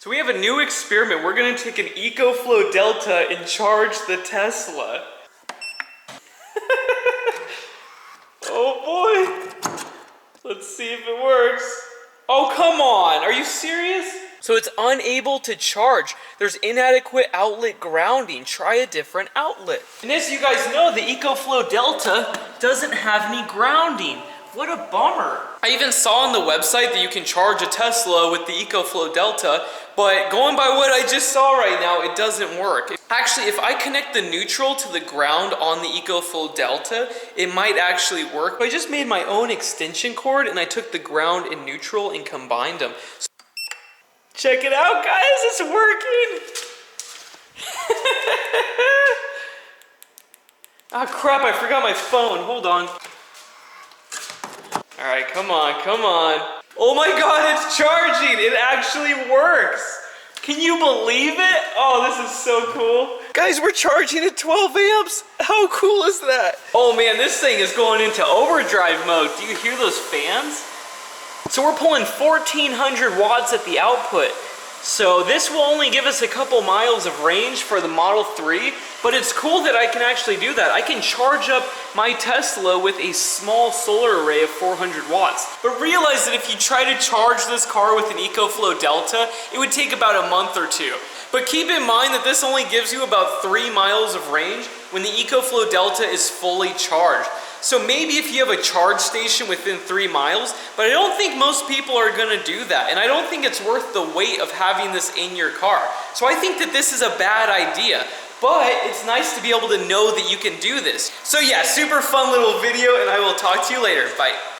So we have a new experiment. We're gonna take an Ecoflow Delta and charge the Tesla. Oh boy. Let's see if it works. Oh, come on. Are you serious? So it's unable to charge. There's inadequate outlet grounding. Try a different outlet. And as you guys know, the Ecoflow Delta doesn't have any grounding. What a bummer. I even saw on the website that you can charge a Tesla with the Ecoflow Delta, but going by what I just saw right now, it doesn't work. Actually, if I connect the neutral to the ground on the Ecoflow Delta, it might actually work. I just made my own extension cord and I took the ground and neutral and combined them. So check it out, guys, it's working. Ah, crap, I forgot my phone, hold on. All right, come on, come on. Oh my God, it's charging. It actually works. Can you believe it? Oh, this is so cool. Guys, we're charging at 12 amps. How cool is that? Oh man, this thing is going into overdrive mode. Do you hear those fans? So we're pulling 1,400 watts at the output. So this will only give us a couple miles of range for the Model 3, but it's cool that I can actually do that. I can charge up my Tesla with a small solar array of 400 watts. But realize that if you try to charge this car with an Ecoflow Delta, it would take about a month or two. But keep in mind that this only gives you about 3 miles of range when the Ecoflow Delta is fully charged. So maybe if you have a charge station within 3 miles, but I don't think most people are gonna do that. And I don't think it's worth the weight of having this in your car. So I think that this is a bad idea. But it's nice to be able to know that you can do this. So yeah, super fun little video, and I will talk to you later. Bye.